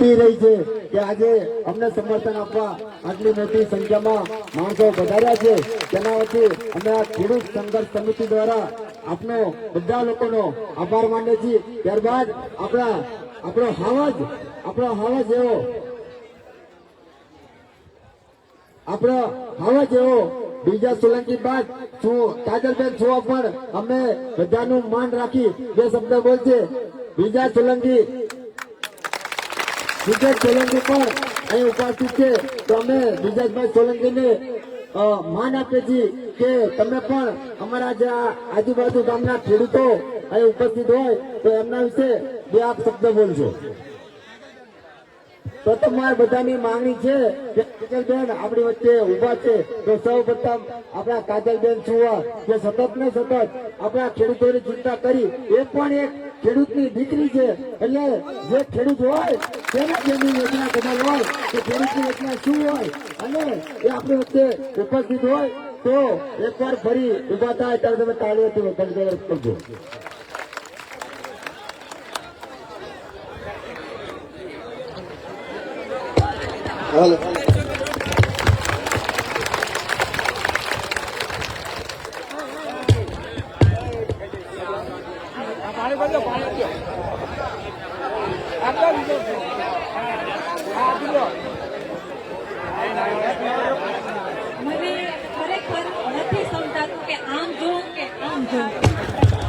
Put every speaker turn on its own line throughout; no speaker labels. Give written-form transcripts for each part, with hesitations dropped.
ખુલી રહી છે કે આજે અમને સમર્થન આપવા આટલી મોટી સંખ્યામાં માણસો વધાર્યા છે। તેના વતી અમે આ ખેડૂત સંઘર્ષ સમિતિ દ્વારા આપનો બધા લોકોનો આભાર માનીએ છીએ। ત્યારબાદ આપણો હાવજ એવો બીજા સોલંકી બાદ કાજલબેન છુવા પણ અમે બધાનું માન રાખી બે શબ્દ બોલશે। બીજા સોલંકી પણ અહીં ઉપસ્થિત છે, તો અમે વિજયભાઈ સોલંકીને માન આપીએ છીએ કે તમે પણ અમારા જે આજુબાજુ ગામના ખેડૂતો અહીં ઉપસ્થિત હોય તો એમના વિશે બે આપ શબ્દ બોલજો। તો તમારી બધાની માંગણી છે કે કાજલબેન આપણી વચ્ચે ઉભા છે, તો સૌ પ્રથમ આપણા કાજલબેન છુવા જે સતત ને સતત આપણા ખેડૂતોની ચિંતા કરી, એ પણ એક ખેડૂતની દીકરી છે। એટલે જે ખેડૂત હોય તેના જેની યોજના કદાચ હોય કે ખેડૂતની યોજના શું હોય અને એ આપણી વચ્ચે ઉપસ્થિત હોય તો એકવાર ફરી ઉભા થાય ત્યારે તમે તાળીઓથી વધારે કરજો।
હાલો
મને ખરેખર નથી સમજાતું કે આમ જોઉં કે આમ જોઉં,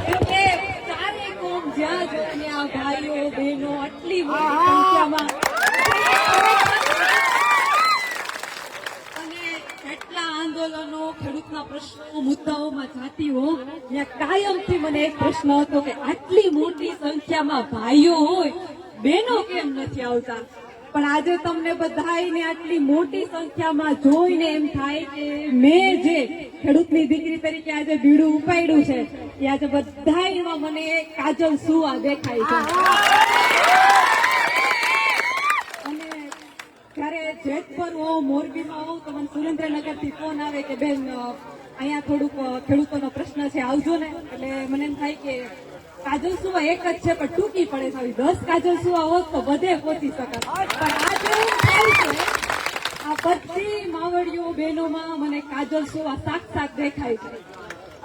કેમ કે ચારે કોમ જ્યાં જો ત્યાં ભાઈઓ બહેનો આટલી મોટી સંખ્યામાં અને કેટલા આંદોલનો ખેડૂતના પ્રશ્નો મુદ્દાઓમાં જાતી હો, ત્યાં કાયમથી મને એક પ્રશ્ન હતો કે આટલી મોટી સંખ્યામાં ભાઈઓ હોય બહેનો કેમ નથી આવતા। પણ આજે તમને બધાને આટલી મોટી સંખ્યામાં જોઈને એમ થાય કે મેં જે ખેડૂતની દીકરી તરીકે આજે બીડું ઉપાડ્યું છે એ આજે બધામાં મને કાજલ સુવા દેખાય છે। અને જયારે જેતપુર હોઉં, મોરબીમાં હોઉં તો મને સુરેન્દ્રનગરથી ફોન આવે કે બેન અહીંયા થોડુંક ખેડૂતોનો પ્રશ્ન છે, આવજો ને। એટલે મને એમ થાય કે કાજલ સુવા એક જ છે પણ ટૂંકી પડે છે, 10 કાજલ સુવા હોત તો બધે પહોંચી શકત। પણ આજે એવું થાય છે આ બધી માવડીઓ બહેનોમાં મને કાજલ સુવા સાક્ષાત દેખાય છે।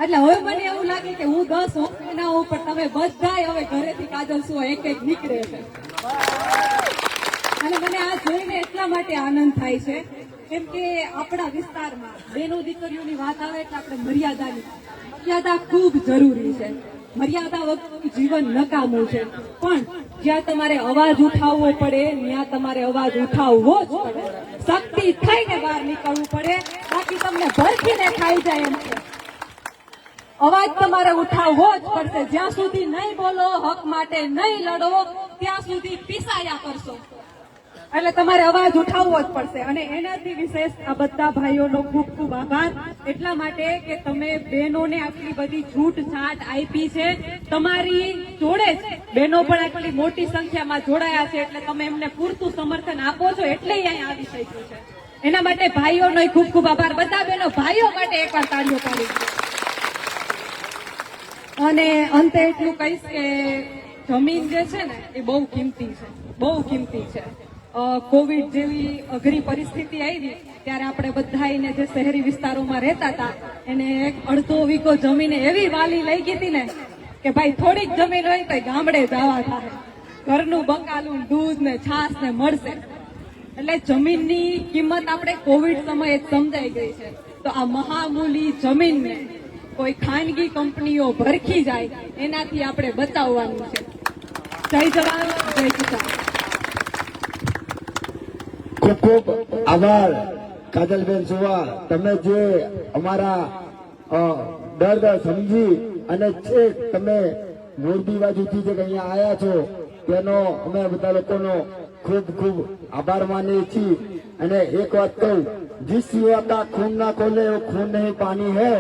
એટલે હવે મને એવું લાગે કે હું 10 હોઉં ના હોઉં પણ તમે બધાય હવે ઘરેથી કાજલ સુવા એક નીકળે છે। અને મને આ જોઈને એટલા માટે આનંદ થાય છે કેમ કે આપણા વિસ્તારમાં બહેનો દીકરીઓની વાત આવે એટલે આપણે મર્યાદા ખૂબ જરૂરી છે। મર્યાદા વગરનું જીવન નકામું છે, પણ જ્યાં તમારે અવાજ ઉઠાવવો પડે ત્યાં તમારે અવાજ ઉઠાવવો જ પડે। શક્તિ થઈને બહાર નીકળવું પડે, બાકી તમને ભરખીને ખાઈ જાય એમ છે। અવાજ તમારે ઉઠાવવો જ પડશે। જ્યાં સુધી નહીં બોલો, હક માટે નહીં લડો, ત્યાં સુધી પીસાયા કરશો। એટલે તમારે અવાજ ઉઠાવવો જ પડશે। અને એનાથી વિશેષ આ બધા ભાઈઓનો ખૂબ ખૂબ આભાર, એટલા માટે કે તમે બહેનોને આટલી બધી છૂટછાટ આપી છે। તમારી જોડે જ બહેનો પણ આટલી મોટી સંખ્યામાં જોડાયા છે, એટલે તમે એમને પૂરતું સમર્થન આપો છો એટલે અહીંયા આવી શક્યું છે। એના માટે ભાઈઓનો ખૂબ ખૂબ આભાર। બધા બહેનો ભાઈઓ માટે એકવાર તાળીઓ પાડી। અને અંતે એટલું કહીશ કે જમીન જે છે ને એ બહુ કિંમતી છે, બહુ કિંમતી છે। કોવિડ જેવી અઘરી પરિસ્થિતિ આવી ત્યારે આપણે બધાને જે શહેરી વિસ્તારોમાં રહેતા હતા એને એક અડધો વીઘો જમીન એવી વાલી લઈ ગઈ હતી ને કે ભાઈ થોડીક જમીન હોય તો ગામડે જવા થાય, ઘરનું બકાલું દૂધ ને છાસ ને મળશે। એટલે જમીનની કિંમત આપણે કોવિડ સમયે સમજાઈ ગઈ છે। તો આ મહામૂલી જમીનને કોઈ ખાનગી કંપનીઓ ભરખી જાય એનાથી આપણે બચાવવાનું છે। જય જવાન, જય કિસાન।
ખૂબ ખૂબ આભાર કાજલબેન છુવા, તમે જે અમારા દર્દ સમજી અને છેક તમે મોરબી બાજુથી જે અહીંયા આવ્યા છો તેનો અમે બધા લોકોનો ખૂબ ખૂબ આભાર માનીએ છીએ। અને એક વાત કહું, जिस युवा का खून ना खोले वो खून नहीं पानी है,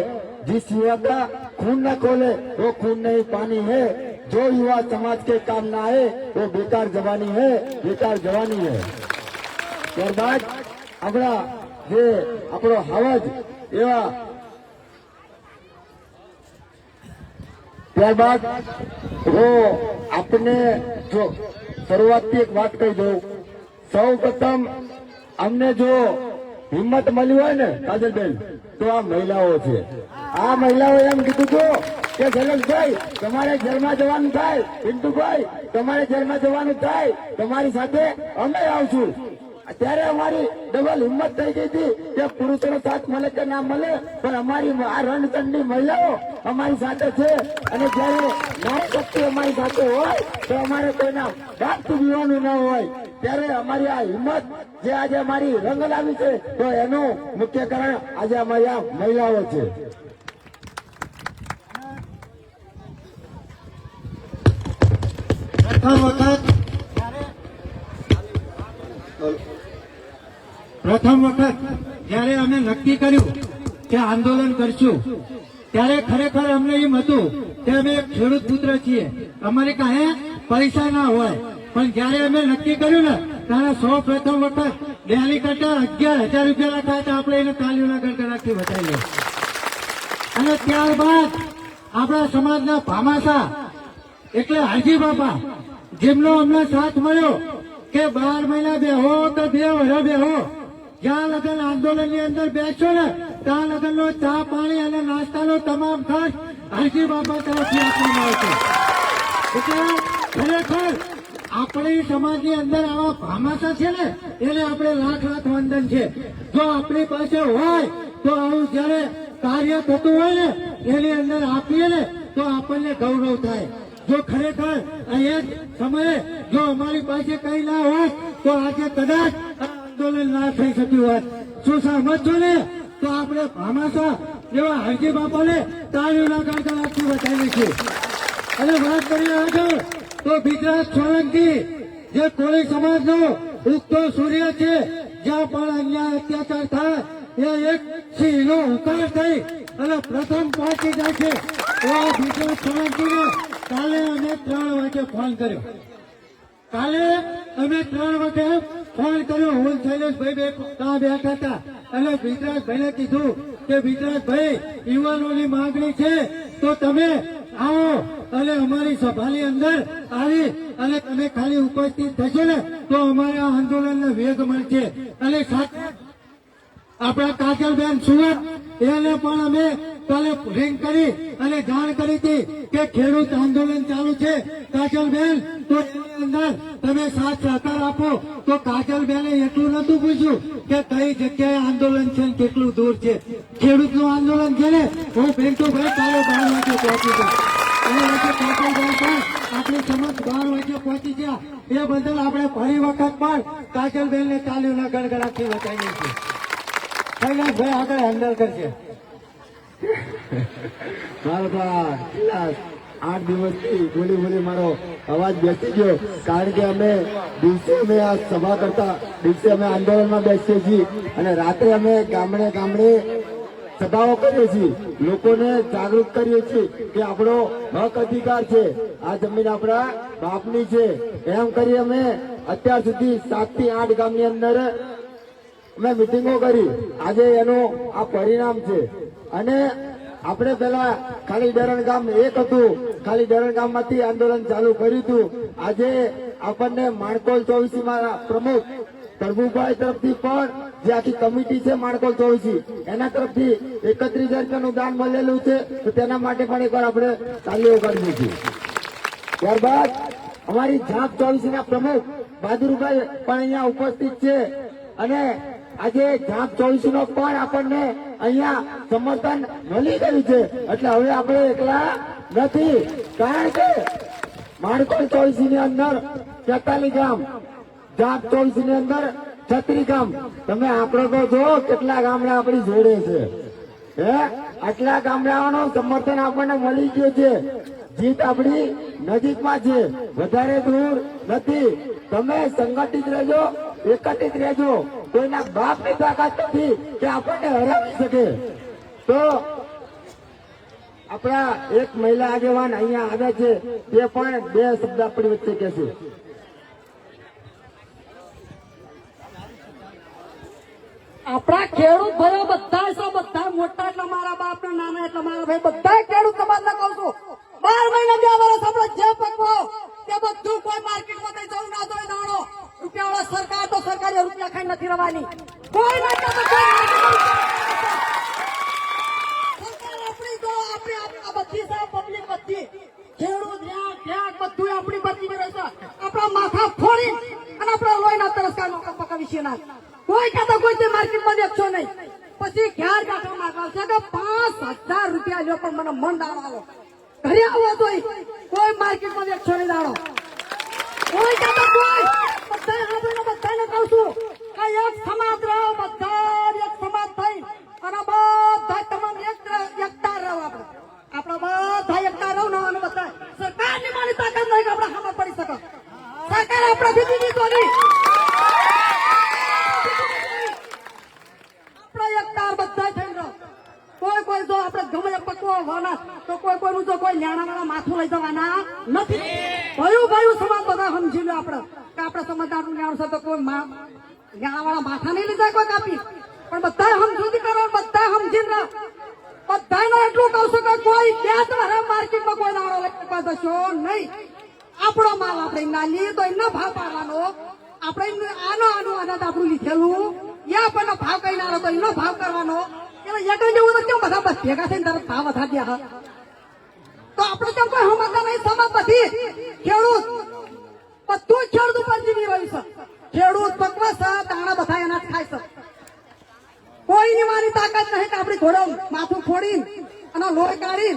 जिस युवा का खून ना खोले वो खून नहीं पानी है, जो युवा समाज के काम ना आए वो बेकार जवानी है, बेकार जवानी है। ત્યારબાદ આપણો હાવજ એવા ત્યારબાદ હું આપને જો શરૂઆતથી એક વાત કહી દઉં સૌ પ્રથમ અમને જો હિંમત મળી હોય ને કાજલબેન તો આ મહિલાઓ છે. આ મહિલાઓ એમ કીધું હતું કે શૈલેષભાઈ તમારે જેલમાં જવાનું થાય, પિન્ટુભાઈ તમારે જેલમાં જવાનું થાય, તમારી સાથે અમે આવશું. ત્યારે અમારી ડબલ હિંમત થઈ ગઈ હતી કે પુરુષોનો સાથ મળે કે ના મળે, પણ અમારી આ રણચંડી મહિલાઓ અમારી સાથે છે. અને જયારે નારી શક્તિ અમારી સાથે હોય તો અમારે કોઈના બાપથી જીવવાનું ન હોય. ત્યારે અમારી આ હિંમત જે આજે અમારી રંગ લાવી છે તો એનું મુખ્ય કારણ આજે અમારી આ મહિલાઓ છે.
પ્રથમ વખત જયારે અમે નક્કી કર્યું કે આંદોલન કરશું ત્યારે ખરેખર અમને એમ હતું કે અમે ખેડૂત પુત્ર છીએ, અમારી પાસે પૈસા ના હોય. પણ જયારે અમે નક્કી કર્યું ને ત્યારે સૌ પ્રથમ વખત ડેલી કરતા 11,000 રૂપિયા લખાયા હતા. આપણે એને તાલીઓના ગણગણાટથી વધારીએ. અને ત્યારબાદ આપણા સમાજના ભામાસા એટલે હાજી બાપા, જેમનો અમને સાથ મળ્યો કે 12 મહિના બેહો કે 2 વર્ષ બેહો, જ્યાં લગન આંદોલન ની અંદર બેસો ને ત્યાં લગન નો ચા પાણી અને નાસ્તાનો તમામ ખર્ચ હાજી બાપા તરફથી આપવામાં આવશે. એટલે ખરેખર આપણી સમાજની અંદર આવા ભામાસા છે ને એને આપણે લાખ લાખ વંદન છે. જો આપણી પાસે હોય તો આવું જયારે કાર્ય થતું હોય ને એની અંદર આપીએ ને તો આપણને ગૌરવ થાય. જો ખરેખર એ સમયે જો અમારી પાસે કઈ ના હોય તો આજે કદાચ આંદોલન ના થઈ શક્યું હોત. શું સહમત છો ને? તો આપણે ભામાસા એવા હરજી બાપાને તાળીઓના ગણગણાટથી વધાવી છે. અને વાત કરી આગળ તો બિજરાજ સોલંકી જે કોળી સમાજનો ઉગતો સૂર્ય છે, જ્યાં પણ અન્યાય અત્યાચાર થાય એ એક સિંહનો હુંકાર થઈ અને પ્રથમ પહોંચી જાય છે. એવા બિજરાજ સોલંકીને કાલે અમે 3 વાગે ફોન કર્યો. કાલે અમે 3 વાગે ફોન કર્યો. હું શૈલેષભાઈ ત્યાં બેઠા હતા અને બિજરાજભાઈને કીધું કે બિજરાજભાઈ યુવાનોની માંગણી છે તો તમે આવો અને અમારી સભાની અંદર આવી અને તમે ખાલી ઉપસ્થિત થશો ને તો અમારા આંદોલનને વેગ મળશે. અને સાથે આપણા કાજલબેન સુરત એને પણ અમે કાલે રિંગ કરી અને જાણ કરી હતી કે ખેડૂત આંદોલન ચાલુ છે કાજલબેન, તો એની અંદર તમે સાથ સહકાર આપો. તો કાજલબેને એટલું નતું પૂછ્યું કે કઈ જગ્યાએ આંદોલન છે ને કેટલું દૂર છે. ખેડૂતનું આંદોલન છે ને હું પિન્ટુભાઈ કાલે 12 વાગે પહોંચી ગયો અને આજે કાજલબેન પણ આપણી સમક્ષ 12 વાગે પહોંચી ગયા. એ બદલ આપણે ફરી વખત પણ કાજલબેનને તાલીઓના ગણગણાટથી બચાવીએ છીએ. શૈલેષભાઈ આગળ હેન્ડલ કરશે.
મારો તો કેટલા 8 દિવસથી બોલી મારો અવાજ બેસી ગયો. કારણ કે અમે દિવસે અમે આ સભા કરતા, દિવસે અમે આંદોલનમાં બેસીએ છીએ અને રાત્રે અમે ગામડે સભાઓ કરીએ છીએ, લોકોને જાગૃત કરીએ છીએ કે આપણો હક અધિકાર છે, આ જમીન આપણા બાપની છે. એમ કરી અમે અત્યાર સુધી 7 થી 8 ગામની અંદર અમે મિટિંગો કરી. આજે એનું આ પરિણામ છે. અને આપણે પેલા ખાલી ડરણ ગામ એક હતું, ખાલી ડરણ ગામમાંથી આંદોલન ચાલુ કર્યું હતું. આજે આપણને માણકોલ 24 માં પ્રમુખ પ્રભુભાઈ તરફથી પણ જે આખી કમિટી છે માણકોલ 24 એના તરફથી 31,000 રૂપિયાનું દાન મળેલું છે. તો તેના માટે પણ એકવાર આપણે તાલીઓ કરવી છે. ત્યારબાદ અમારી ઝાંપ 24 ના પ્રમુખ બહાદુરભાઈ પણ અહીંયા ઉપસ્થિત છે અને આજે ઝાંપ 24 નો પણ આપણને અહીંયા સમર્થન મળી ગયું છે. એટલે હવે આપણે એકલા નથી, કારણ કે માણકોલ 24 ની અંદર 43 ગામ, ઝાંપ 24 ની અંદર 36 ગામ. તમે આંકડો તો જો કેટલા ગામડા આપણી જોડે છે. આટલા ગામડાઓનું સમર્થન આપણને મળી ગયું છે. જીત આપણી નજીકમાં છે, વધારે દૂર નથી. તમે સંગઠિત રહેજો, એકત્રિત રહેજો. કોઈના બાપની તાકાત નથી કે આપણને હરાવી શકે. તો આપણા એક મહિલા આગેવાન અહીંયા આવ્યા છે, તે પણ 2 શબ્દ આપણી વચ્ચે કહેશે.
આપણા ખેડૂત ભાઈઓ બધા છે, બધા મોટા એટલે મારા બાપ ને નાના એટલે મારા ભાઈ, બધા ખેડૂત સમાજને કહું છું 12 મહિના 2 વર્ષ આપણે જે પકવો તે બધું કોઈ માર્કેટમાં જવું ના જોઈએ. દાણો રૂપિયાવાળા સરકાર તો તમારે રૂપિયા ખાઈ નથી રહેવાની. કોઈ નાટક સરકાર આપણી તો આપણે આ બધી છે પબ્લિક બધી ખેડૂત જ્યાં બધું આપણી બચી રહે છે. આપણા માથા ફોડી અને આપણા લોહીના તરસકાનો પકાવી છે ના કોઈ કાતો કોઈ તે માર્કેટમાં વેચશો નહીં. પછી ઘેર કાઢવા માંગવા છે કે 5,000 રૂપિયા લ્યો પણ મને મન દાડો આવો ઘરે આવો તો કોઈ માર્કેટમાં વેચશો નહીં દાડો કોઈ કાતો કોઈ બધા આપણે બધાને કહું છું કે એક સમાજ રહો બધા એક સમાજ થઈ અને બધા તમામ એકતા રહો આપણે બધા એકતા રહો ને બધા સરકારની મારી તાકાત નહીં કે આપણે સામે પડી શકો. સરકાર આપણાથી દીધી તો નહીં આપણે એકતા બધા થઈ રહો. કોઈ જો આપણે ગમે પકવો હોવાના તો કોઈનું જો કોઈ લેણાવાળા માથું લઈ જવાના નથી. ભયું સમાજ બધા સમજી લો આપણે કે આપણે સમજદારનું લેણું છે તો કોઈ લેણાવાળા માથા નહીં લીધા કોઈ કાપી પણ બધા સમજૂતી કરો બધા સમજી રહો. બધાને એટલું કહું છું કે કોઈ બે તમારા માર્કેટમાં કોઈ નાણો લઈ દશો નહીં. આપણો માલ આપણે ના લઈએ તો એનો ભાવ પાડવાનો. આપણે આનો અનાજ આપણું લીધેલું એ આપણને ભાવ કઈ ના તો એનો ભાવ કરવાનો. એટલે એક જેવું તો કેમ બધા બસ ભેગા થઈને તરત ભાવ વધારી દે તો આપણે કેમ કોઈ સમજતા નહીં. સમાજ બધી ખેડૂત બધું ખેડૂત ઉપર જીવી રહ્યું છે. ખેડૂત પકવે છે દાણા બધા અનાજ ખાય છે. કોઈની મારી તાકાત નહીં કે આપણી ઘોડો માથું ફોડી અને લોહી કાઢી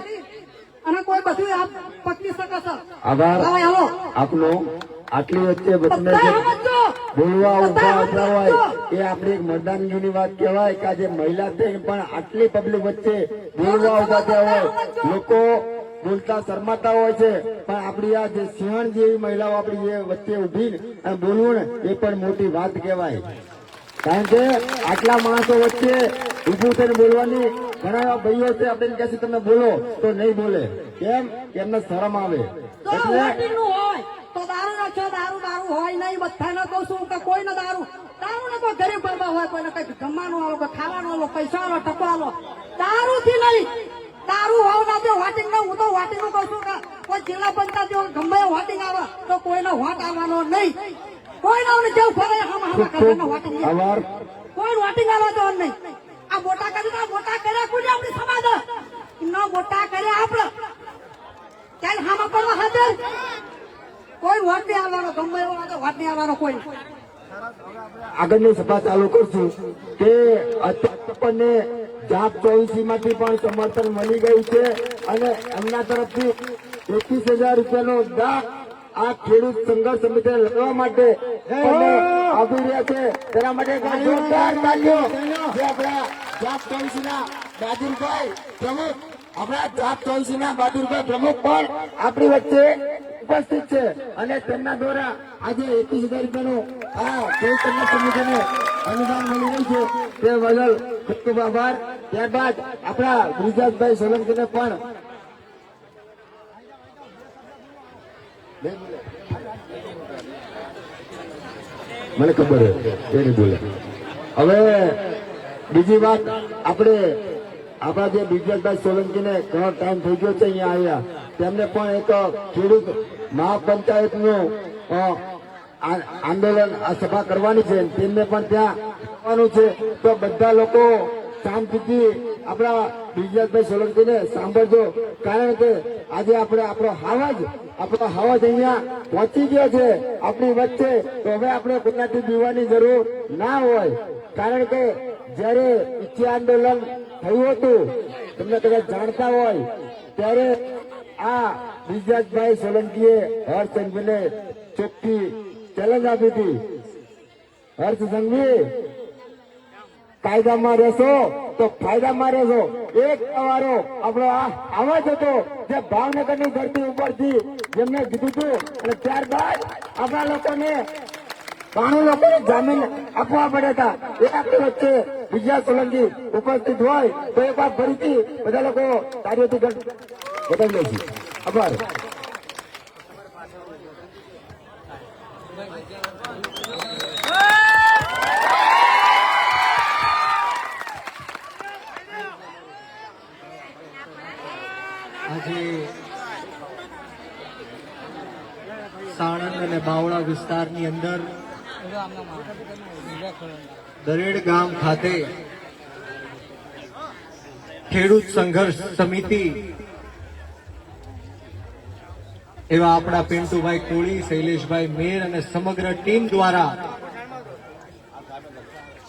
અને કોઈ બધું આપ પકડી શકે છે.
આભાર
હાલો
આપનો. આટલી વચ્ચે બધાને જે બોલવા ઉભા હોય એ આપણી એક મર્દાનગીની વાત કહેવાય કે આજે મહિલા થઈને પણ આટલી પબ્લિક વચ્ચે બોલવા ઉભા થયા હોય. લોકો બોલતા શરમાતા હોય છે પણ આપણી આ જે સિંહણ જેવી મહિલાઓ આપણી જે વચ્ચે ઉભી અને બોલવું ને એ પણ મોટી વાત કહેવાય. કારણ કે આટલા માણસો વચ્ચે ઉભું થઈને બોલવાની ઘણા એવા ભાઈઓ છે આપણે કહે છે તમે બોલો તો નહીં બોલે. કેમ કે એમને શરમ આવે. એટલે
હોય તો દારૂ ના છો દારૂ હોય નહીં. બધાને કહું છું કે કોઈ ને દારૂ ને કોઈ ગરીબ બાબા હોય કોઈને કઈ જમવાનું આલો કોઈ ખાવાનું આલો પૈસા આલો ટકો આલો દારૂ થી નહીં. દારૂ હોવ ના દે વાટિંગ ના હું તો વાટિંગ નું કહું છું કે કોઈ જિલ્લા પંચાયત ગમે વાટિંગ આવે તો કોઈનો વોટ આવવાનો નહીં. કોઈને જેવું ફરે
આભાર.
કોઈ વાટિંગ આવવા તો નહીં. આ મોટા કર્યા કોઈ આપણી સમાજ ના મોટા કર્યા આપડે ક્યારે હામાં પડવા હાજર કોઈ વોટ નહીં આવવાનો. ગમે એવો વોટ નહીં આવવાનો કોઈ.
આગળની સભા ચાલુ કરશું કે આપણને જાપ 24 માંથી પણ સમર્થન મળી ગયું છે અને એમના તરફથી 21,000 રૂપિયાનો દાન આ ખેડૂત સંઘર્ષ સમિતિ લડવા માટે આપી રહ્યા છે. તેના માટે જોરદાર તાલીઓ જે આપણા જાપ 24 ના બહાદુરભાઈ પ્રમુખ આપણા જાપ 24 ના બહાદુરભાઈ પ્રમુખ પણ આપણી વચ્ચે ઉપસ્થિત છે અને તેમના દ્વારા આજે 21,000 રૂપિયાનું આ ખેડૂત સંઘર્ષ સમિતિને અનુદાન મળી રહ્યું છે તે બદલ ખૂબ ખૂબ આભાર. ત્યારબાદ આપણા બ્રિજરાજભાઈ સોલંકીને પણ મને ખબર એ નહીં બોલે. હવે બીજી વાત આપણે આપણા જે બ્રિજરાજભાઈ સોલંકીને ઘણો ટાઈમ થઈ ગયો છે અહીંયા આવ્યા તેમને પણ એક ખેડૂત મહાપંચાયતનું આંદોલન આ સભા કરવાની છે તેમને પણ ત્યાં આવવાનું છે તો બધા લોકો શાંતિથી આપણા બ્રિજરાજભાઈ સોલંકીને સાંભળજો. કારણ કે આજે આપણે આપણો હવાજ અહીંયા પહોંચી ગયો છે આપણી વચ્ચે. તો હવે આપણે કોઈનાથી બીવાની જરૂર ના હોય. કારણ કે જયારે ઈચ્છા આંદોલન થયું હતું તમને કદાચ જાણતા હોય ત્યારે આ બ્રિજરાજભાઈ સોલંકીએ હર્ષ સંઘવીને ચોખ્ખી ચેલેન્જ આપી હતી. હર્ષ સંઘવી કાયદામાં રહેશો તો ફાયદામાં રહેશો. એક સવારો આપણો આ આવાજ હતો જે ભાવનગરની ધરતી ઉપરથી જેમને કીધું હતું અને ત્યારબાદ આપણા લોકોને 92 લોકોને જામીન આપવા પડ્યા હતા. એ આપણી વચ્ચે વિજયા સોલંકી ઉપસ્થિત હોય તો એક વાર ફરીથી બધા લોકો તાળીઓથી બતાવી લઈશું. આભાર.
આજે સાણંદ અને બાવળા વિસ્તારની અંદર દરેડ ગામ ખાતે ખેડૂત સંઘર્ષ સમિતિ એવા આપણા પિન્ટુભાઈ કોળી, શૈલેષભાઈ મેર અને સમગ્ર ટીમ દ્વારા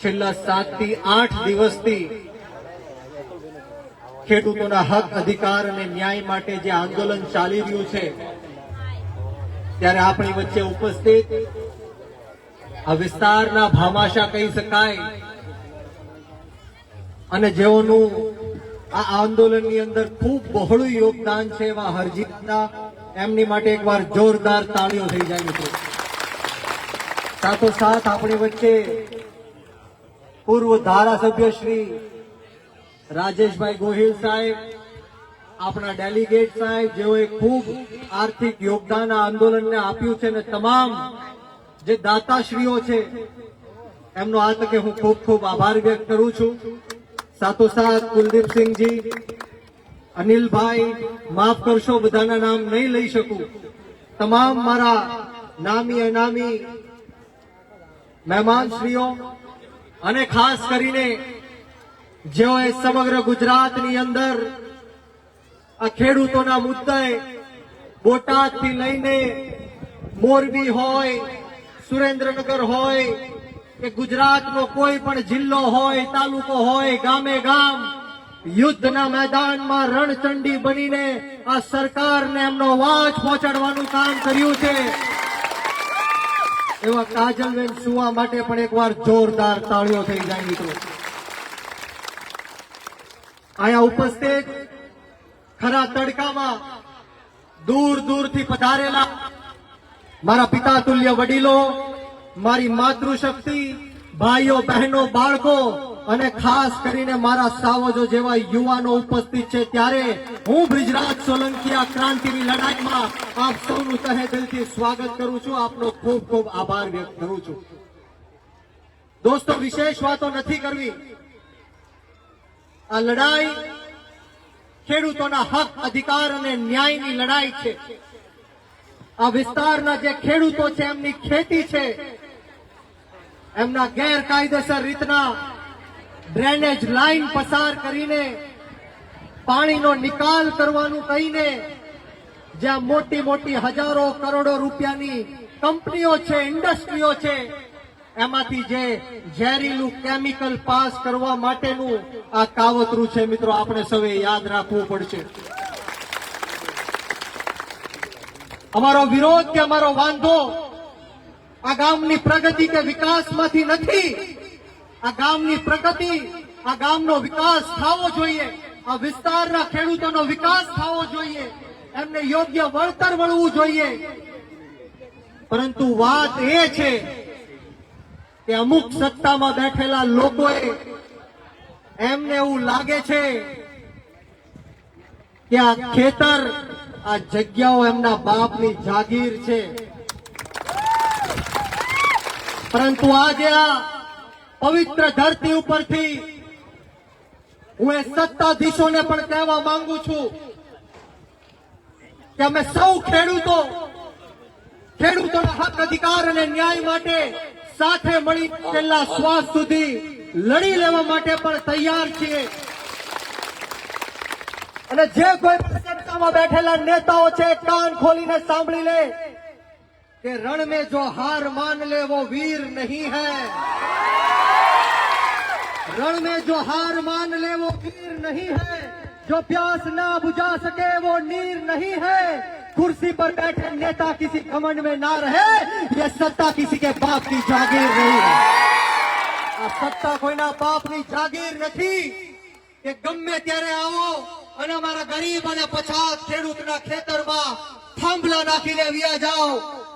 છેલ્લા 7 થી 8 દિવસથી ખેડૂતોના હક, અધિકાર અને ન્યાય માટે જે આંદોલન ચાલી રહ્યું છે, ત્યારે આપણી વચ્ચે ઉપસ્થિત આ વિસ્તારના ભામાશા કહી શકાય અને જેઓનું આ આંદોલનની અંદર ખૂબ બહોળું યોગદાન છે એવા હરજીતના, એમની માટે એકવાર જોરદાર તાળીઓ થઈ જાય મિત્રો. સાથોસાથ આપણી વચ્ચે પૂર્વ ધારાસભ્ય શ્રી રાજેશભાઈ ગોહિલ સાહેબ, આપણા ડેલિગેટ સાહેબ, જેઓએ ખૂબ આર્થિક યોગદાન આ આંદોલનને આપ્યું છે, અને તમામ જે દાતાશ્રીઓ છે એમનો આ તકે હું ખૂબ ખૂબ આભાર વ્યક્ત કરું છું. સાથોસાથ કુલદીપસિંહજી, અનિલભાઈ, માફ કરશો બધાના નામ નહીં લઈ શકું, તમામ મારા નામી અનામી મહેમાનશ્રીઓ, અને ખાસ કરીને જેઓએ સમગ્ર ગુજરાતની અંદર આ ખેડૂતોના મુદ્દે બોટાદથી લઈને મોરબી હોય, સુરેન્દ્રનગર હોય કે ગુજરાતનો કોઈ પણ જિલ્લો હોય, તાલુકો હોય, ગામે ગામ યુદ્ધના મેદાનમાં રણચંડી બનીને આ સરકારને એમનો અવાજ પહોંચાડવાનું કામ કર્યું છે એવા કાજલબેન સુવા માટે પણ એકવાર જોરદાર તાળીઓ થઈ જાય મિત્રો. અહીંયા ઉપસ્થિત ખરા તડકામાં દૂર દૂરથી પધારેલા મારા પિતા તુલ્ય વડીલો, મારી માતૃશક્તિ, ભાઈઓ, બહેનો, બાળકો અને ખાસ કરીને મારા સાવજો જેવા યુવાનો ઉપસ્થિત છે, ત્યારે હું બ્રિજરાજ સોલંકી આ ક્રાંતિની લડાઈમાં આપ સૌનું તહે દિલથી સ્વાગત કરું છું. આપનો ખૂબ ખૂબ આભાર વ્યક્ત કરું છું. દોસ્તો, વિશેષ વાતો નથી કરવી. આ લડાઈ ખેડૂતોના હક, અધિકાર અને ન્યાયની લડાઈ છે. આ વિસ્તારના જે ખેડૂતો છે, એમની ખેતી છે, એમના ગેરકાયદેસર રીતના ડ્રેનેજ લાઈન પસાર કરીને પાણીનો નિકાલ કરવાનું કહીને જ્યાં મોટી મોટી હજારો કરોડો રૂપિયાની કંપનીઓ છે, ઇન્ડસ્ટ્રીઓ છે, એમાંથી જે ઝેરીલું કેમિકલ પાસ કરવા માટેનું આ કાવતરું છે મિત્રો, આપણે સૌએ યાદ રાખવું પડશે. અમારો વિરોધ કે અમારો વાંધો આ ગામની પ્રગતિ કે વિકાસમાંથી નથી. આ ગામની પ્રગતિ, આ ગામનો વિકાસ થવો જોઈએ, આ વિસ્તારના ખેડૂતોનો વિકાસ થવો જોઈએ, એમને યોગ્ય વળતર મળવું જોઈએ. પરંતુ વાત એ છે કે અમુક સત્તામાં બેઠેલા લોકોએ એમને એવું લાગે છે કે આ ખેતર, આ જગ્યાઓ એમના બાપની જાગીર છે. પરંતુ આજે આ પવિત્ર ધરતી ઉપરથી હું એ સત્તાધીશોને પણ કહેવા માંગુ છું કે અમે સૌ ખેડૂતોના હક, અધિકાર અને ન્યાય માટે સાથે મળી છેલ્લા શ્વાસ સુધી લડી લેવા માટે પણ તૈયાર છીએ. અને જે કોઈ સત્તામાં બેઠેલા નેતાઓ છે, કાન ખોલીને સાંભળી લે कि रण में जो हार मान ले वो वीर नहीं है. रण में जो हार मान ले वो वीर नहीं है. जो प्यास ना बुझा सके वो नीर नहीं है. कुर्सी पर बैठे नेता किसी घमंड में ना रहे, ये सत्ता किसी के बाप की जागीर नहीं है. आ सत्ता कोईना बापनी जागीर नहीं કે ગમે ત્યારે આવો અને અમારા ગરીબ અને પછાત ખેડૂતના ખેતરમાં થાંભલા નાખીને વ્યા જાઓ,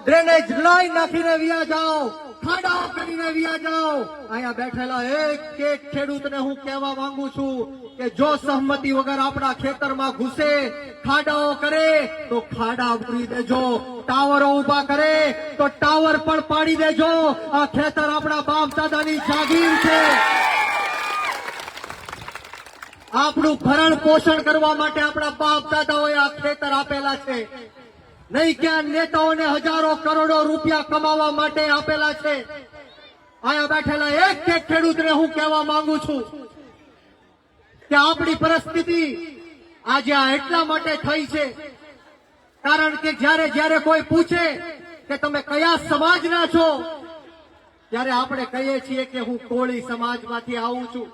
ડ્રેનેજ લાઈન નાખીને વ્યા જાઓ, ખાડા કરીને વ્યા જાઓ. અહીંયા બેઠેલા એક એક ખેડૂતને હું કહેવા માંગુ છું કે જો સહમતિ વગર આપણા ખેતરમાં ઘૂસે, ખાડાઓ કરે તો ખાડા પૂરી દેજો, ટાવરો ઉભા કરે તો ટાવર પણ પાડી દેજો. આ ખેતર આપણા બાપ દાદાની જાગીર છે. આપણું ભરણ પોષણ કરવા માટે આપણા બાપ દાદાઓએ આ ખેતર આપેલા છે. નહીં ક્યાં નેતાઓને હજારો કરોડો રૂપિયા કમાવા માટે આપેલા છે. અહીંયા બેઠેલા એક એક ખેડૂતને હું કહેવા માંગુ છું કે આપણી પરિસ્થિતિ આજે આ એટલા માટે થઈ છે કારણ કે જ્યારે કોઈ પૂછે કે તમે કયા સમાજના છો, ત્યારે આપણે કહીએ છીએ કે હું કોળી સમાજમાંથી આવું છું,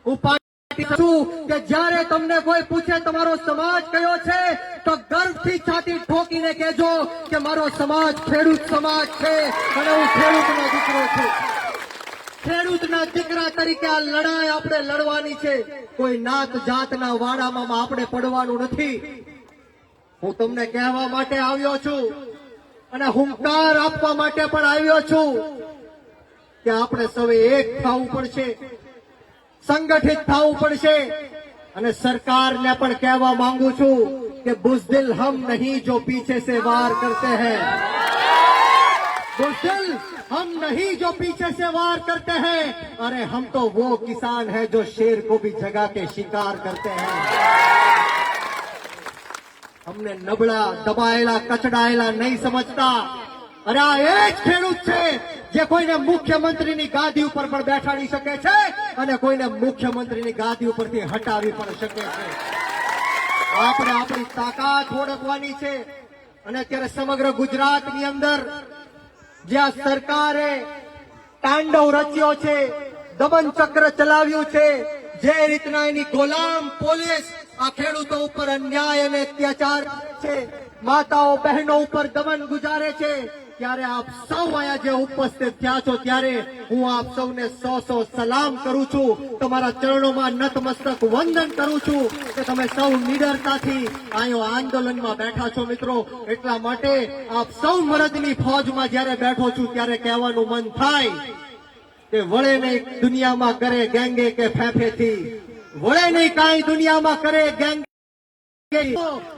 હું પાટીદાર છું. કે જ્યારે તમને કોઈ પૂછે તમારો સમાજ કયો છે, તો ગર્વથી છાતી ઠોકીને કહેજો કે મારો સમાજ ખેડૂત સમાજ છે અને હું ખેડૂતનો દીકરો છું. ખેડૂતના દીકરા તરીકે આ લડાઈ આપણે લડવાની છે. કોઈ નાત જાતના વાડામાં આપણે પડવાનું નથી. હું તમને કહેવા માટે આવ્યો છું અને હુંકાર આપવા માટે પણ આવ્યો છું કે આપણે સૌએ એક થવું પડશે, સંગઠિત થવું પડશે. અને સરકારને પણ કહેવા માંગુ છું કે બુઝદિલ હમ નહીં જો પીछे से वार करते हैं, बुज़दिल हम नहीं जो पीछे से वार करते हैं, अरे हम तो वो किसान हैं जो शेर को भी जगा के शिकार करते हैं. हमने नबળા દબાયેલા કચડાયેલા નહીં સમજતા. અરે આ એ જ ખેડૂત છે જે કોઈને મુખ્યમંત્રીની ગાદી ઉપર પણ બેઠાડી શકે છે અને કોઈને મુખ્યમંત્રીની ગાદી ઉપરથી હટાવી પણ શકે છે. આપણે આપણી તાકાત ઓળખવાની છે. અને અત્યારે સમગ્ર ગુજરાતની અંદર જ્યાં સરકારે તાંડવ રચ્યો છે, દમન ચક્ર ચલાવ્યું છે, જે રીતના એની ગુલામ પોલીસ આ ખેડૂતો ઉપર અન્યાય અને અત્યાચાર છે, માતાઓ બહેનો ઉપર દમન ગુજારે છે, ત્યારે આપ સૌ અહીંયા જે ઉપસ્થિત થયા છો ત્યારે હું આપ સૌને સો સલામ કરું છું, તમારા ચરણોમાં નતમસ્તક વંદન કરું છું કે તમે સૌ નિડરતાથી અહીંયા આંદોલનમાં બેઠા છો. મિત્રો, એટલા માટે આપ સૌ મરદની ફોજમાં જ્યારે બેઠો છું ત્યારે કહેવાનું મન થાય કે વળે નહીં દુનિયામાં કરે ગેંગે કે ફેફેથી, વળે નહીં કાંઈ દુનિયામાં કરે ગેંગ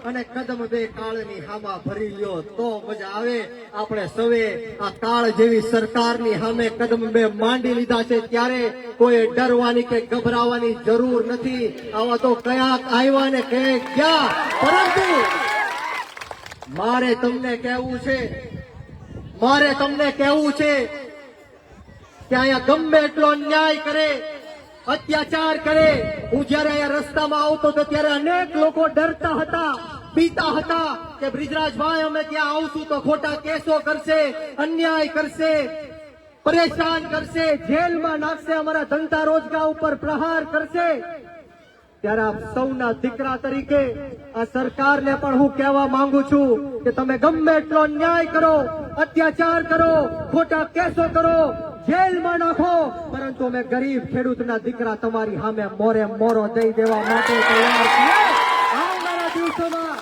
અને કદમ બે કાળની હામા ભરી લ્યો તો મજા આવે. આપણે સૌએ આ કાળ જેવી સરકારની સામે કદમ બે માંડી લીધા છે ત્યારે કોઈ ડરવાની કે ગભરાવાની જરૂર નથી. આવા તો કયા આવ્યા ને કયા ગયા, પરંતુ મારે તમને કહેવું છે કે અહીંયા ગમે એટલો અન્યાય કરે, અત્યાચાર કરે. હું જયારે અહીંયા રસ્તામાં આવતો તો ત્યારે અનેક લોકો ડરતા હતા, બીતા હતા કે બ્રિજરાજભાઈ અમે ત્યાં આવશું તો ખોટા કેસો કરશે, અન્યાય કરશે, પરેશાન કરશે, જેલમાં નાખશે, અમારા ધંધા રોજગાર ઉપર પ્રહાર કરશે. ત્યારે આપ સૌના દીકરા તરીકે આ સરકારને પણ હું કહેવા માંગુ છું કે તમે ગમે એટલો અન્યાય કરો, અત્યાચાર કરો, ખોટા કેસો કરો, જેલમાં નાખો, પરંતુ અમે ગરીબ ખેડૂતના દીકરા તમારી સામે મોરે મોરો દઈ દેવા માટે તૈયાર છીએ. આવનારા દિવસોમાં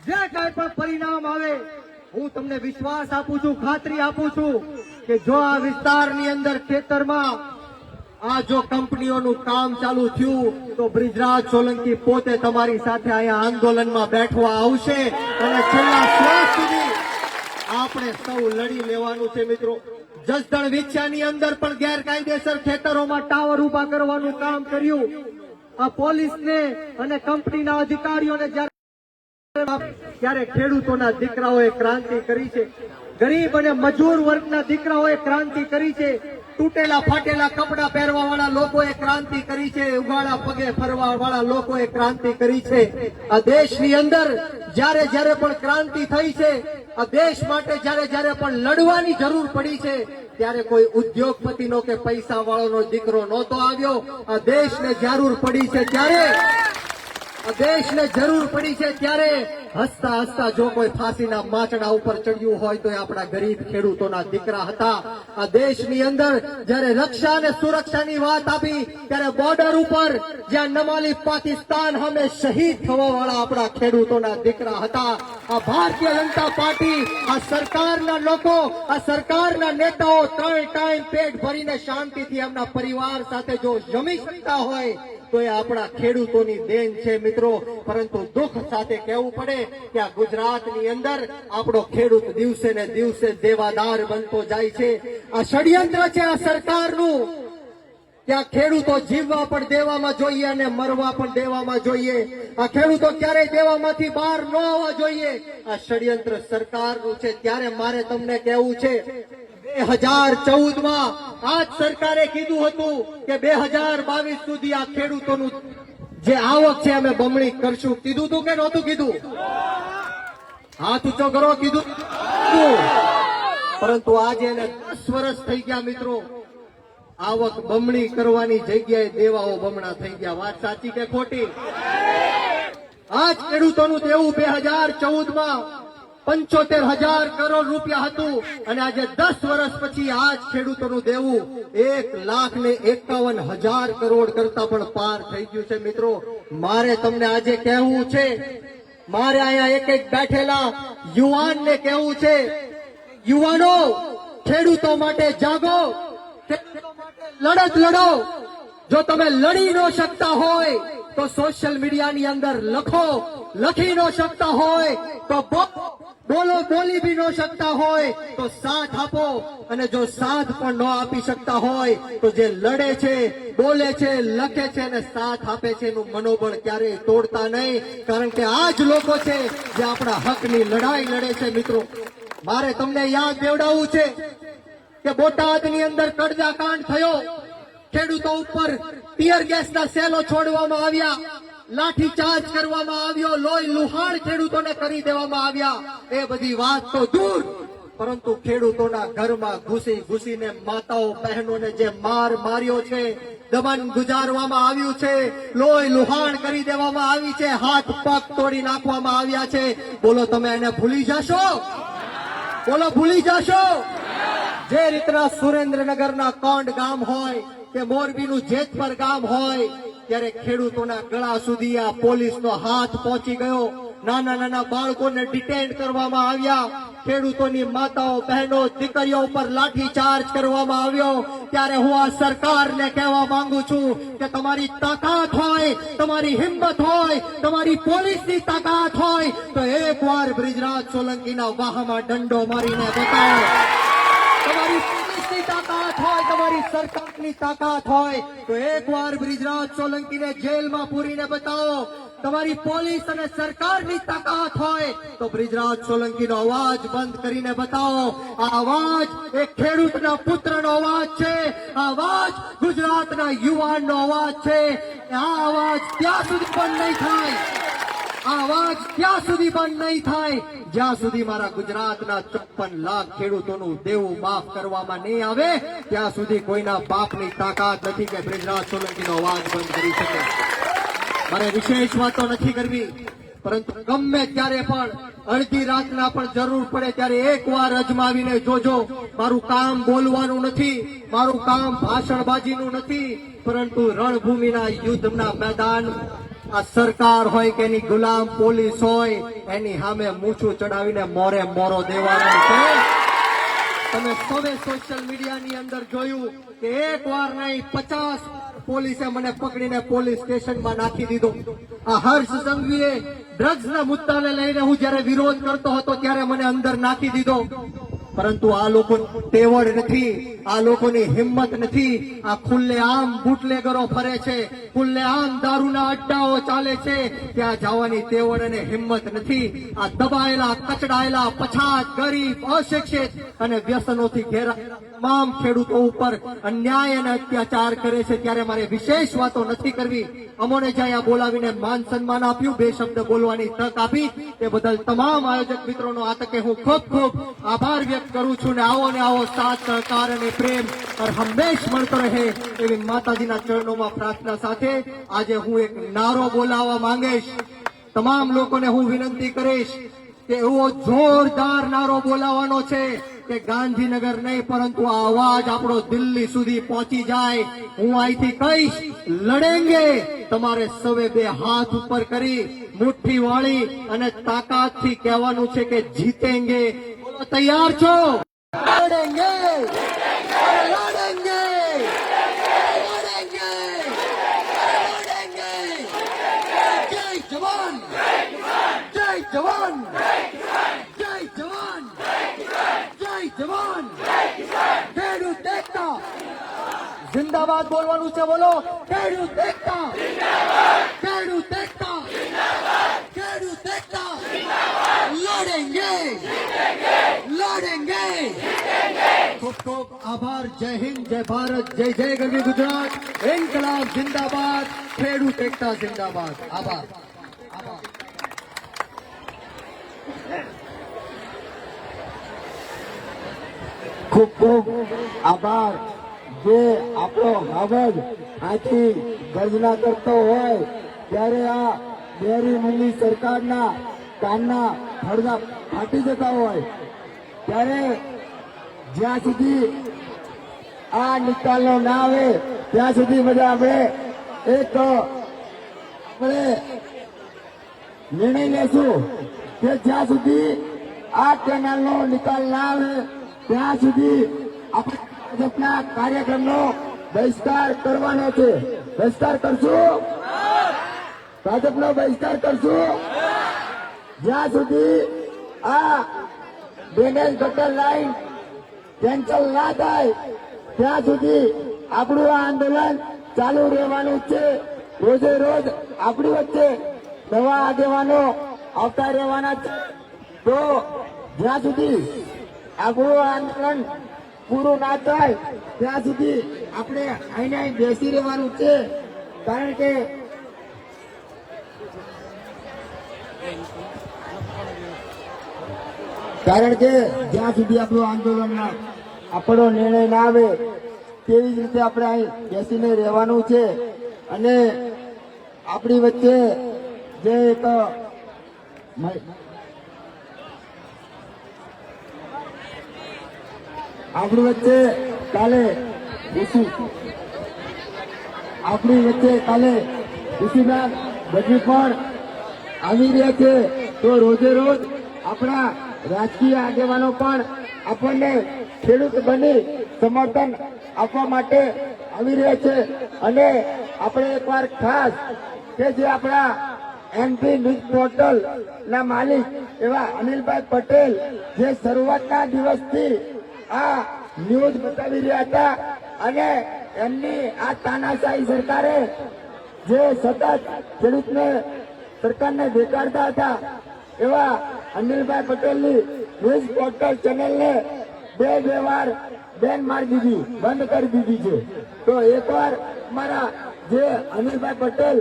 જે કાંઈ પણ પરિણામ આવે, હું તમને વિશ્વાસ આપું છું, ખાતરી આપું છું કે જો આ વિસ્તારની અંદર ખેતરમાં આ જો કંપનીઓનું કામ ચાલુ થયું તો બ્રિજરાજ સોલંકી પોતે તમારી સાથે અહીંયા આંદોલનમાં બેઠવા આવશે અને છેલ્લા શ્વાસ સુધી આપણે સૌ લડી લેવાનું છે. મિત્રો, જસદણ વિછિયાની અંદર પણ ગેરકાયદેસર ખેતરોમાં ટાવર ઉભા કરવાનું કામ કર્યું. આ પોલીસને અને કંપનીના અધિકારીઓને ત્યારે ખેડૂતોના દીકરાઓએ ક્રાંતિ કરી છે, ગરીબ અને મજૂર વર્ગના દીકરાઓએ ક્રાંતિ કરી છે, તૂટેલા ફાટેલા કપડા પહેરવા વાળા લોકોએ ક્રાંતિ કરી છે, ઉગાડા પગે ફરવા વાળા લોકોએ ક્રાંતિ કરી છે. આ દેશની અંદર જ્યારે પણ ક્રાંતિ થઈ છે, આ દેશ માટે જ્યારે પણ લડવાની જરૂર પડી છે, ત્યારે કોઈ ઉદ્યોગપતિનો કે પૈસા વાળાનો દીકરો નહોતો આવ્યો. આ દેશને જરૂર પડી છે ત્યારે હસતા હસતા જો કોઈ ફાંસીના માચડા ઉપર ચડ્યું હોય તો એ આપણા ગરીબ ખેડૂતોના દીકરા હતા. આ દેશની અંદર જ્યારે રક્ષા અને સુરક્ષાની વાત આપી ત્યારે બોર્ડર ઉપર જ્યાં નમાલી પાકિસ્તાન સામે શહીદ થવા વાળા આપણા ખેડૂતોના દીકરા હતા. આ ભારતીય જનતા પાર્ટી, આ સરકારના લોકો, આ સરકારના નેતાઓ 3 ટાઈમ પેટ ભરીને શાંતિથી એમના પરિવાર સાથે જો જમી શકતા હોય તો એ આપણા ખેડૂતોની દેન છે. મિત્રો, પરંતુ દુઃખ સાથે કહેવું પડે કે આ ગુજરાતની અંદર આપણો ખેડૂત દિવસે ને દિવસે દેવાદાર બનતો જાય છે. આ ષડયંત્ર છે આ સરકારનું કે આ ખેડૂતો જીવવા પણ દેવામાં જોઈએ અને મરવા પણ દેવામાં જોઈએ. આ ખેડૂતો ક્યારેય દેવામાંથી બહાર ન આવવા જોઈએ. આ ષડયંત્ર સરકારનું છે. ત્યારે મારે તમને કહેવું છે, 2014માં આ જ સરકારે કીધું હતું કે 2022 સુધી આ ખેડૂતોનું જે આવક છે અમે બમણી કરશું. કીધું હતું કે નહોતું કીધું? હાથ ઊંચો કરો. કીધું. પરંતુ આજે એને 10 વર્ષ થઈ ગયા મિત્રો. આવક બમણી કરવાની જગ્યાએ દેવાઓ બમણા થઈ ગયા. વાત સાચી કે ખોટી? આ જ ખેડૂતોનું દેવું 2014માં 75,000 કરોડ રૂપિયા હતું અને આજે 10 વર્ષ પછી આ જ ખેડૂતોનું દેવું 1,51,000 કરોડ કરતા પણ પાર થઈ ગયું છે. મિત્રો, મારે તમને આજે કહેવું છે, મારે અહીંયા એક એક બેઠેલા યુવાનને કહેવું છે, યુવાનો, ખેડૂતો માટે જાગો, ખેડૂતો માટે લડત લડો. જો તમે લડી ન શકતા હોય તો સોશિયલ મીડિયાની અંદર લખો, લખી ન શકતા હોય તો બોલો, બોલી બી ન શકતા હોય તો સાથ આપો. અને જો સાથ પણ ન આપી શકતા હોય તો જે લડે છે, બોલે છે, લખે છે અને સાથ આપે છે એનું મનોબળ ક્યારેય તોડતા નહીં. કારણ કે આ જ લોકો છે જે આપણા હકની લડાઈ લડે છે. મિત્રો, મારે તમને યાદ દેવડાવવું છે કે બોટાદની અંદર કડદા કાંડ થયો. ખેડૂતો ઉપર ટીયર ગેસના સેલો છોડવામાં આવ્યા, લાઠીચાર્જ કરવામાં આવ્યો, લોહી લુહાણ ખેડૂતોને કરી દેવામાં આવ્યા. એ બધી વાત તો દૂર, પરંતુ ખેડૂતોના ઘરમાં ઘૂસી ઘૂસીને માતાઓ બહેનોને જે માર્યો છે, દમન ગુજારવામાં આવ્યું છે, લોહી લુહાણ કરી દેવામાં આવી છે, હાથ પગ તોડી નાખવામાં આવ્યા છે. બોલો, તમે એને ભૂલી જશો? બોલો, ભૂલી જશો? જે રીતના સુરેન્દ્રનગરના કોંડ ગામ હોય કે મોરબીનું જેતપર ગામ હોય, ત્યારે ખેડૂતોના ગળા સુધી આ પોલીસનો હાથ પહોંચી ગયો. નાના નાના બાળકોને ડિટેન કરવામાં આવ્યા, ખેડૂતોની માતાઓ બહેનો દીકરીઓ પર લાઠીચાર્જ કરવામાં આવ્યો. ત્યારે હું આ સરકારને કહેવા માંગુ છું કે તમારી તાકાત હોય, તમારી હિંમત હોય, તમારી પોલીસની તાકાત હોય તો એકવાર બ્રિજરાજ સોલંકીના વાહમાં દંડો મારીને બતાવો. તમારી પોલીસની તાકાત હોય, તમારી સરકારની તાકાત હોય તો એકવાર બ્રિજરાજ સોલંકીને જેલમાં પૂરીને બતાવો. તમારી પોલીસ અને સરકારની તાકાત હોય તો બ્રિજરાજ સોલંકીનો અવાજ બંધ કરીને બતાવો. આ અવાજ એક ખેડૂતના પુત્રનો અવાજ છે. આ અવાજ ગુજરાતના યુવાનનો અવાજ છે. આ અવાજ ત્યાં સુધી બંધ નહીં થાય, આ અવાજ ત્યાં સુધી બંધ નહીં થાય જ્યાં સુધી મારા ગુજરાતના 54 લાખ ખેડૂતોનું દેવું માફ કરવામાં નહીં આવે. ત્યાં સુધી કોઈના બાપની તાકાત નથી કે બ્રિજરાજ સોલંકીનો અવાજ બંધ કરી શકે. મારે વિશેષ વાતો નથી કરવી, પરંતુ ગમે ત્યારે પણ અડધી રાતના પણ જરૂર પડે ત્યારે એકવાર અજમાવીને જોજો. મારું કામ બોલવાનું નથી, મારું કામ ભાષણબાજીનું નથી, પરંતુ રણભૂમિના યુદ્ધના મેદાન આ સરકાર હોય કે એની ગુલામ પોલીસ હોય, એની સામે મૂછું ચડાવીને મોરે મોરો દેવાનો છે. તમે સૌએ સોશિયલ મીડિયાની અંદર જોયું કે એકવાર નહીં 50 પોલીસે મને પકડીને પોલીસ સ્ટેશનમાં નાખી દીધો. આ હર્ષ સંઘવીએ ડ્રગ્સના મુદ્દાને લઈને હું જયારે વિરોધ કરતો હતો ત્યારે મને અંદર નાખી દીધો. પરંતુ આ લોકો તેવડ નથી, આ લોકોની હિંમત નથી. આ ખુલ્લેઆમ બુટલેગરો ફરે છે, ખુલ્લેઆમ દારૂના અડ્ડાઓ ચાલે છે, ત્યાં જવાની તેવડ અને હિંમત નથી. આ દબાયેલા, કચડાયેલા, પછાત, ગરીબ, અશિક્ષિત અને વ્યસનોથી ઘેરાયેલા તમામ ખેડૂતો ઉપર અન્યાય અને અત્યાચાર કરે છે. ત્યારે મારે વિશેષ વાતો નથી કરવી. અમોને જ્યાં બોલાવીને માન સન્માન આપ્યું, 2 શબ્દ બોલવાની તક આપી, તે બદલ તમામ આયોજક મિત્રોનો આ તકે હું ખૂબ ખૂબ આભાર વ્યક્ત કરું છું. ને આવો સાથ, સહકાર અને પ્રેમ હંમેશ મળતો રહે એવી માતાજીના ચરણોમાં પ્રાર્થના સાથે આજે હું એક નારો બોલાવવા માંગીશ. તમામ લોકોને હું વિનંતી કરીશ કે એવો જોરદાર નારો બોલાવવાનો છે કે ગાંધીનગર નહીં પરંતુ આ અવાજ આપણો દિલ્હી સુધી પહોંચી જાય. હું અહીંથી કહીશ, લડેંગે. તમારે સૌએ 2 હાથ ઉપર કરી મુઠ્ઠી વાળી અને તાકાતથી કહેવાનું છે કે જીતેંગે. બોલો, તૈયાર છો? લડેંગે, લડેંગે, લડેંગે, લડેંગે. જય જવાન, જય જવાન, જય જવાન, જય જવાન. ખેડૂત એકતા જિંદાબાદ બોલવાનું છે. બોલો ખેડૂત એકતા, ખેડૂત એકતા, ખેડૂત એકતા, લડેંગે, લડેંગે. ખૂબ ખૂબ આભાર. જય હિન્દ, જય ભારત, જય જય ગરવી ગુજરાત. ઇન્કલાબ જિંદાબાદ, ખેડૂત એકતા જિંદાબાદ. આભાર. આભાર.
ખૂબ ખૂબ આભાર. જે આપણો અવાજ આથી ગર્જના કરતો હોય ત્યારે આ ડેરી મિલની સરકારના કાનના પડદા ફાટી જતા હોય ત્યારે જ્યાં સુધી આ નિકાલનો ના આવે ત્યાં સુધી બધા આપણે નિર્ણય લેશું કે જ્યાં સુધી આ કેનાલનો નિકાલ ના આવે ત્યાં સુધી આપણે ભાજપના કાર્યક્રમનો બહિષ્કાર કરવાનો છે. બહિષ્કાર કરશું, ભાજપનો બહિષ્કાર કરશું. જ્યાં સુધી આ ડ્રેનેજ ગટર લાઈન કેન્સલ ના થાય ત્યાં સુધી આપણું આ આંદોલન ચાલુ રહેવાનું છે. રોજે રોજ આપણી વચ્ચે નવા આગેવાનો આવતા રહેવાના છે. તો જ્યાં સુધી આપણું આંદોલન પૂરું ના થાય ત્યાં સુધી આપણે અહીં બેસી રહેવાનું છે. કારણ કે જ્યાં સુધી આપણું આંદોલન આપણો નિર્ણય ના આવે તેવી જ રીતે આપણે અહીં બેસીને રહેવાનું છે. અને આપણી વચ્ચે જે એક આપણી વચ્ચે કાલે ઋષિનાથ ગઢવી પણ આવી રહ્યા છે. તો રોજે રોજ આપણા રાજકીય આગેવાનો પણ આપણને ખેડૂત બની સમર્થન આપવા માટે આવી રહ્યા છે. અને આપણે એકવાર ખાસ કે જે આપણા MP ન્યૂઝ પોર્ટલ ના માલિક એવા અનિલભાઈ પટેલ જે શરૂઆતના દિવસથી આ ન્યૂઝ બતાવી રહ્યા હતા અને એમની આ તાનાશાહી સરકારે જે સતત ખેડૂતને સરકારને બેકારતા હતા એવા અનિલભાઈ પટેલની ન્યૂઝ પોર્ટલ ચેનલને બે વાર બેન મારી દીધી, બંધ કરી દીધી છે. તો એકવાર અમારા જે અનિલભાઈ પટેલ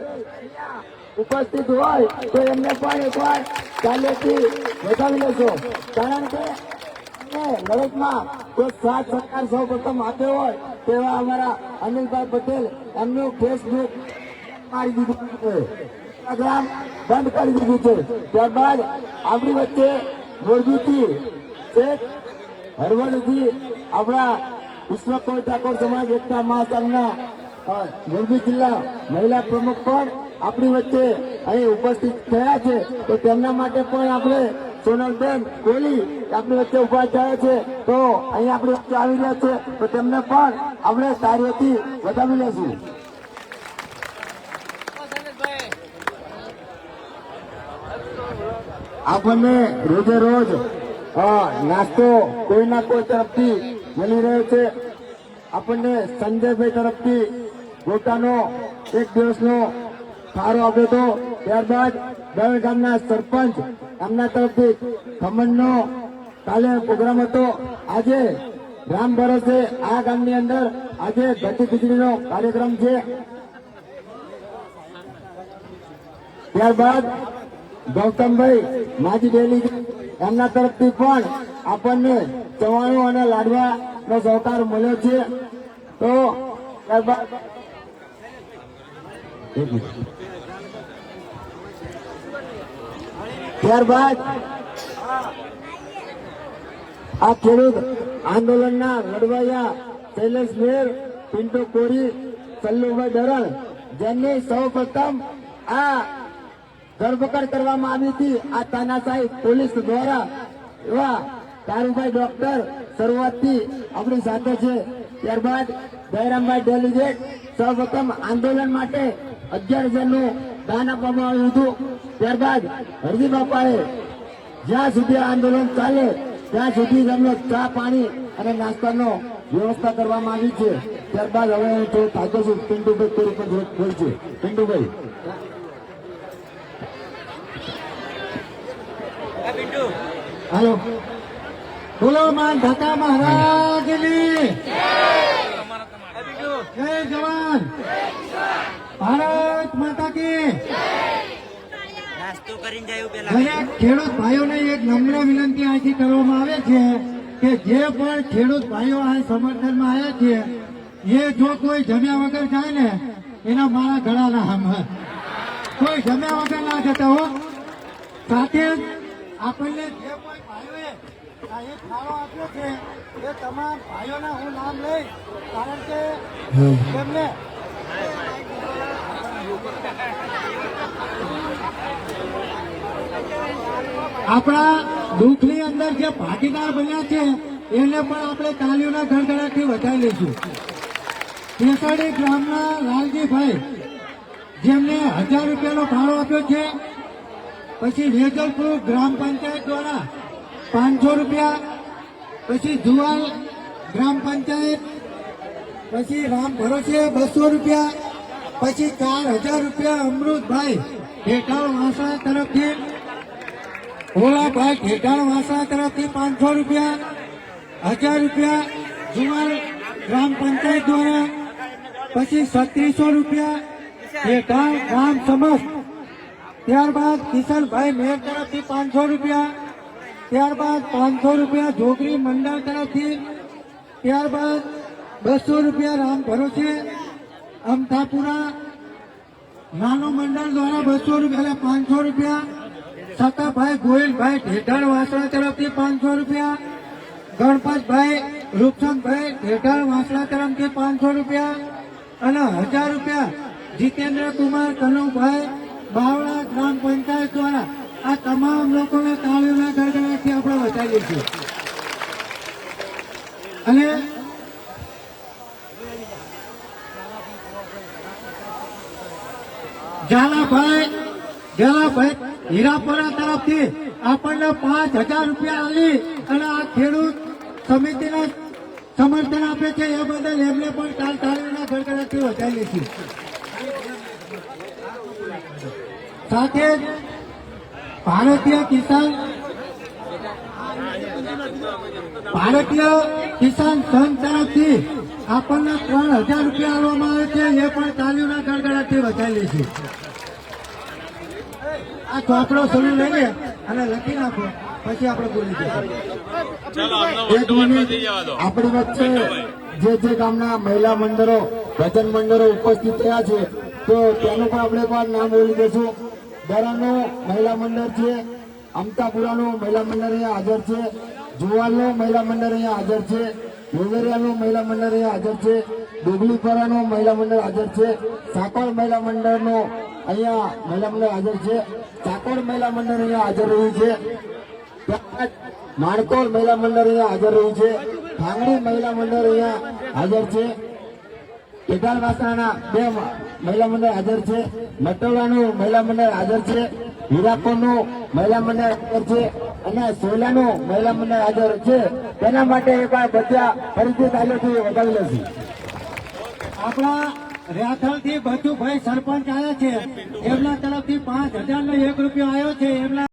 ઉપસ્થિત હોય તો એમને પણ એકવાર ચાલેથી વધાવી લેશો. કારણ કે લડતમાં કોઈ સાથ સરકાર સૌ પ્રથમ આપ્યો હોય તેવા અમારા અનિલભાઈ પટેલ એમનું ફેસબુક મારી દીધું છે, ઇન્સ્ટાગ્રામ બંધ કરી દીધું છે. ત્યારબાદ આપણી વચ્ચે મોરબીથી એક હળવદથી આપણા વિશ્વકર ઠાકોર સમાજ એકતા મહાસંઘના મોરબી જિલ્લા મહિલા પ્રમુખ પણ આપણી વચ્ચે અહીં ઉપસ્થિત થયા છે. તો તેમના માટે પણ આપણે સોનલબેન કોહલી આપણી વચ્ચે ઉભા થયા છે. તો અહીં આપણી વચ્ચે આવી રહ્યા છે. તો તેમને પણ આપણે કાર્યથી વધાવી લેશું. આપણને રોજે રોજ નાસ્તો કોઈના કોઈ તરફથી મળી રહ્યો છે. આપણને સંજયભાઈ તરફથી ગોટાનો એક દિવસનો ફાળો આપ્યો હતો. ત્યારબાદ દળ ગામના સરપંચ એમના તરફથી ખમણનો કાલે પ્રોગ્રામ હતો. આજે રામ ભરોસે આ ગામની અંદર આજે ઘટી ખીચડીનો કાર્યક્રમ છે. ત્યારબાદ ગૌતમભાઈ માજી ડેલી એમના તરફથી પણ આપણને ચવાણું અને લાડવાનો સહકાર મળ્યો છે. તો ત્યારબાદ આ ખેડૂત આંદોલનના લડવાયા શૈલેષ મેર, પિન્ટુ કોરી, સલ્લુભાઈ દરણ જેમની સૌ પ્રથમ આ ધરપકડ કરવામાં આવી હતી આ તાનાશાહી પોલીસ દ્વારા, એવા તારુભાઈ ડોક્ટર શરૂઆતથી આપણી સાથે છે. ત્યારબાદ જયરામભાઈ ડેલિગેટ સૌપ્રથમ આંદોલન માટે 11,000નું દાન આપવામાં આવ્યું હતું. ત્યારબાદ હરજી બાપાએ જ્યાં સુધી આંદોલન ચાલે ત્યાં સુધી તેમનો ચા પાણી અને નાસ્તાનો વ્યવસ્થા કરવામાં આવી છે. ત્યારબાદ હવે હું થોડું તાજો છું. પિન્ટુભાઈ કોઈ પણ થોડુંક બોલશે. પિન્ટુભાઈ
હાલો, બોલો માન ઢાકા મહારાજની જય જવાન, ભારત માતા કી.
નાસ્તો કરીને જાય પેલા
દરેક ખેડૂત ભાઈઓને એક નમ્ર વિનંતી અહીંથી કરવામાં આવે છે કે જે પણ ખેડૂત ભાઈઓ આ સમર્થનમાં આવ્યા છે એ જો કોઈ જમ્યા વગર જાય ને એના મારા ગળા ના હામ. કોઈ જમ્યા વગર ના જતા હો. સાથે જ આપણને જે કોઈ ભાઈઓએ આ એક ફાળો આપ્યો છે એ તમામ ભાઈઓના હું નામ લઈશ, કારણ કે તેમને આપણા દુઃખની અંદર જે ભાગીદાર બન્યા છે એને પણ આપણે તાલીઓના ગણગણાટથી વધારી લઈશું. કેસડી ગ્રામના લાલજીભાઈ જેમને 1000 રૂપિયાનો ફાળો આપ્યો છે. પછી વેજલપુર ગ્રામ પંચાયત દ્વારા 500 રૂપિયા, પછી જુવાલ ગ્રામ પંચાયત, પછી રામ ભરોસે 200 રૂપિયા, પછી 4000 રૂપિયા અમૃતભાઈ ઢેટાળ વાસા તરફથી, ભોળાભાઈ ઢેટાળ વાસા તરફથી 500 રૂપિયા, 1000 રૂપિયા જુવાલ ગ્રામ પંચાયત દ્વારા, પછી 3600 રૂપિયા ઢેટાળ ગામ સમસ્ત, ત્યારબાદ કિશનભાઈ મેર તરફથી 500 રૂપિયા, ત્યારબાદ 500 રૂપિયા જોગરી મંડળ તરફથી, ત્યારબાદ 200 રૂપિયા રામ ભરોસે અમથાપુરા નાનો મંડળ દ્વારા 200 રૂપિયા એટલે 500 રૂપિયા, સતાભાઈ ગોયલભાઈ ઢેટાળ વાસણા તરફથી 500 રૂપિયા, ગણપતભાઈ રૂપચંદભાઈ ઢેટાળ વાસણા તરફથી 500 રૂપિયા અને 1000 રૂપિયા જીતેન્દ્ર કુમાર કનુભાઈ બાવળા ગ્રામ પંચાયત દ્વારા. આ તમામ લોકોને તાળીઓના ગણગણાટથી આપણે વધારીએ છીએ. અને ઝાલાભાઈ હીરાપરા તરફથી આપણને 5000 રૂપિયા આલી અને આ ખેડૂત સમિતિને સમર્થન આપે છે એ બદલ એમને પણ તાળીઓના ગણગણાટથી વધારીએ છીએ. સાથે જ ભારતીય કિસાન સંઘ તરફથી આપણને 3000 રૂપિયા આપવામાં આવે છે એ પણ તાલીઓના ગણગણાટથી વધારીએ છીએ. આ ચોપડો શરૂ લઈને અને લખી નાખો, પછી આપણે બોલી દઈશું.
એક મિનિટ આપણી વચ્ચે જે ગામના મહિલા મંડળો ભજન મંડળો ઉપસ્થિત થયા છે તો તેનું પણ આપણે પણ નામ બોલી દઈશું. દરાનું મહિલા મંડળ છે, અમતાપુરાનું મહિલા મંડળ અહીંયા હાજર છે, જુવાલનું મહિલા મંડળ અહીંયા હાજર છે, મોગરિયાનું મહિલા મંડળ અહીંયા હાજર છે, ડુગલીપરાનું મહિલા મંડળ હાજર છે, સાકોર મહિલા મંડળનું અહીંયા મહિલા મંડળ હાજર છે, ચાકોર મહિલા મંડળ અહીંયા હાજર રહ્યું છે, ત્યારબાદ માણકોલ મહિલા મંડળ અહીંયા હાજર રહ્યું છે, ભાંગડી મહિલા મંડળ અહીંયા હાજર છે, કેદાર વાસણાના 2 મહિલા મંડળ હાજર છે, મટોલાનું મહિલા મંડળ હાજર છે, હીરાપુરનું મહિલા મંડળ હાજર છે અને સોલાનું મહિલા મંડળ હાજર છે. તેના માટે બધા ફરીથી તાલીઓથી વધાવી લેશું.
આપણા રેથલથી બચુભાઈ સરપંચ આવ્યા છે, એમના તરફથી 5000 નો 1 રૂપિયો આવ્યો છે. એમના